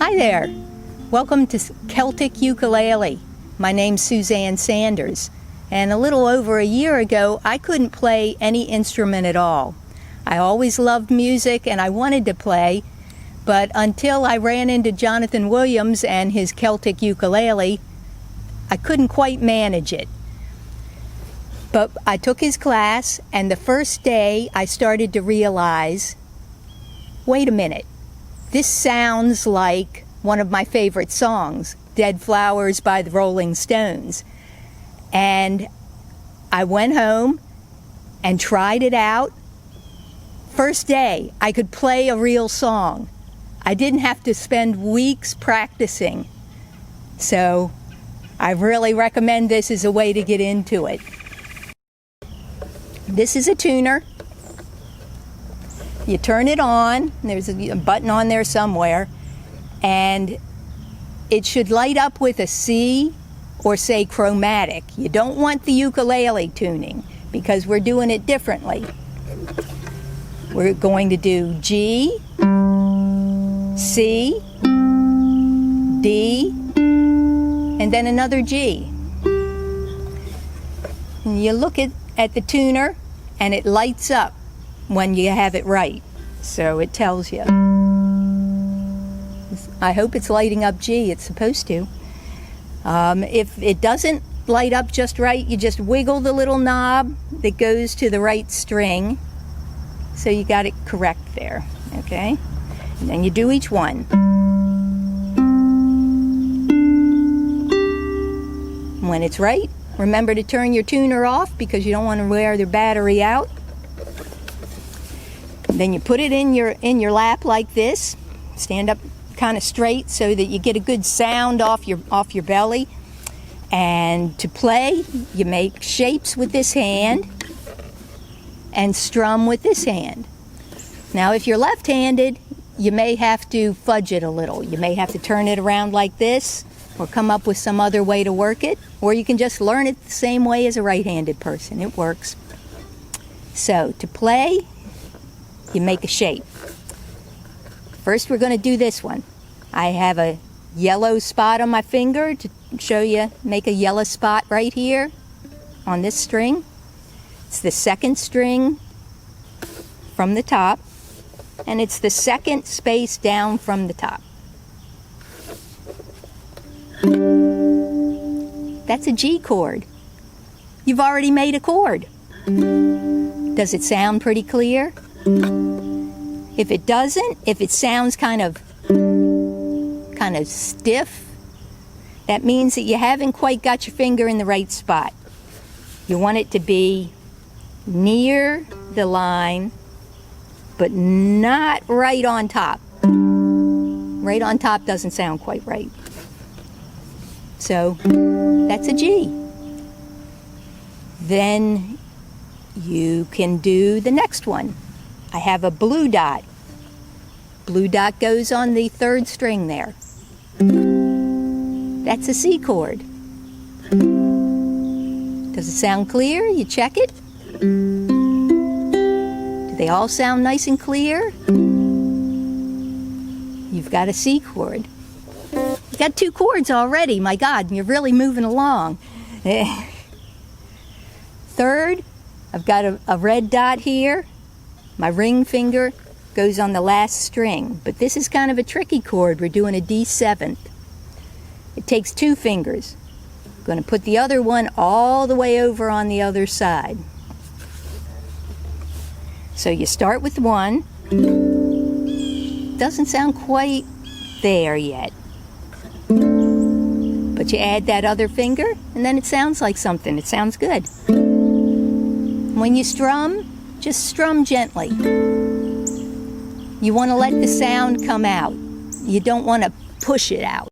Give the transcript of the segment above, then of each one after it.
Hi there. Welcome to Celtic Ukulele. My name's Suzanne Sanders, and a little over a year ago I couldn't play any instrument at all. I always loved music and I wanted to play, but until I ran into Jonathan Williams and his Celtic ukulele, I couldn't quite manage it. But I took his class, and the first day I started to realize, wait a minute, this sounds like one of my favorite songs, Dead Flowers by the Rolling Stones. And I went home and tried it out. First day, I could play a real song. I didn't have to spend weeks practicing. So I really recommend this as a way to get into it. This is a tuner. You turn it on, there's a button on there somewhere, and it should light up with a C or say chromatic. You don't want the ukulele tuning because we're doing it differently. We're going to do G, C, D, and then another G. And you look at the tuner and it lights up when you have it right, so it tells you. I hope it's lighting up G. It's supposed to. If it doesn't light up just right, you just wiggle the little knob that goes to the right string, so you got it correct there, okay? And then you do each one. When it's right, remember to turn your tuner off because you don't want to wear the battery out. Then you put it in your lap like this. Stand up kind of straight so that you get a good sound off your belly. And to play, you make shapes with this hand and strum with this hand. Now if you're left-handed, you may have to fudge it a little. You may have to turn it around like this or come up with some other way to work it, or you can just learn it the same way as a right-handed person. It works. So to play, you make a shape. First we're going to do this one. I have a yellow spot on my finger to show you, make a yellow spot right here on this string. It's the second string from the top, and it's the second space down from the top. That's a G chord. You've already made a chord. Does it sound pretty clear? If it doesn't, if it sounds kind of stiff, that means that you haven't quite got your finger in the right spot. You want it to be near the line, but not right on top. Right on top doesn't sound quite right. So that's a G. Then you can do the next one. I have a blue dot. Blue dot goes on the third string there. That's a C chord. Does it sound clear? You check it. Do they all sound nice and clear? You've got a C chord. You got two chords already. My God, you're really moving along. Third, I've got a red dot here. My ring finger goes on the last string, but this is kind of a tricky chord. We're doing a D7. It takes two fingers. I'm going to put the other one all the way over on the other side. So you start with one. Doesn't sound quite there yet. But you add that other finger, and then it sounds like something. It sounds good. When you strum, just strum gently. You want to let the sound come out. You don't want to push it out.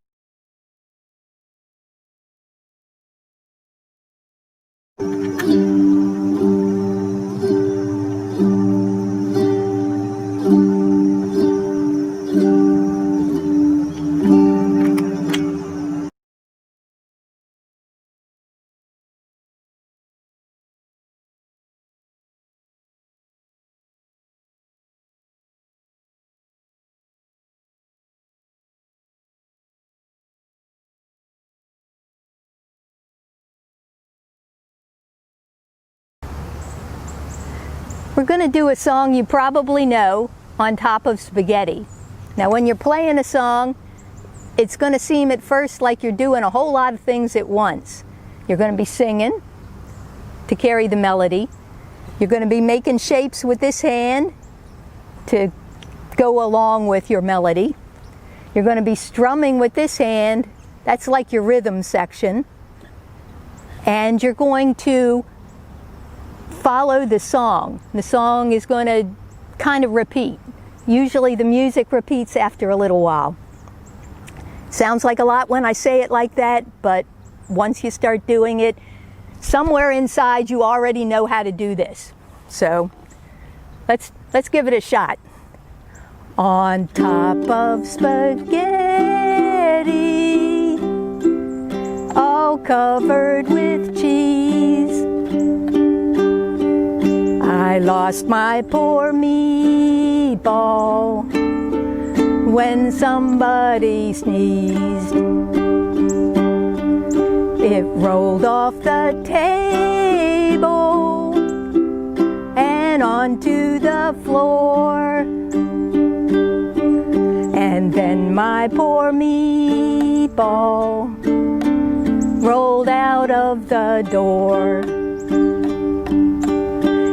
We're going to do a song you probably know, On Top of Spaghetti. Now when you're playing a song, it's going to seem at first like you're doing a whole lot of things at once. You're going to be singing to carry the melody. You're going to be making shapes with this hand to go along with your melody. You're going to be strumming with this hand. That's like your rhythm section. And you're going to follow the song. The song is going to kind of repeat. Usually the music repeats after a little while. Sounds like a lot when I say it like that, but once you start doing it, somewhere inside you already know how to do this. So let's give it a shot. On top of spaghetti, all covered with cheese, I lost my poor meatball when somebody sneezed. It rolled off the table and onto the floor. And then my poor meatball rolled out of the door.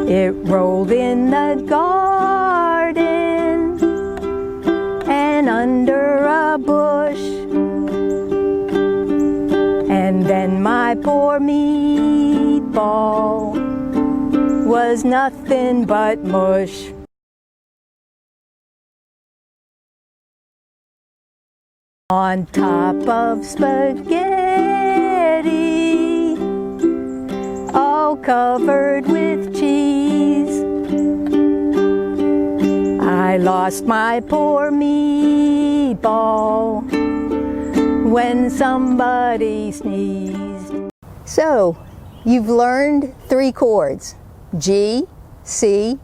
It rolled in the garden and under a bush. And then my poor meatball was nothing but mush. On top of spaghetti, all covered with cheese, I lost my poor meatball when somebody sneezed. So, you've learned 3 chords, G, C,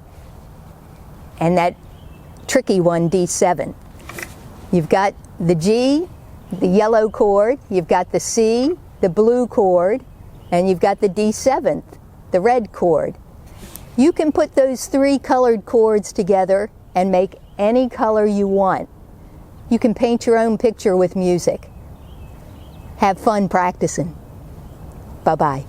and that tricky one, D7. You've got the G, the yellow chord, you've got the C, the blue chord, and you've got the D7th, the red chord. You can put those 3 colored chords together and make any color you want. You can paint your own picture with music. Have fun practicing. Bye-bye.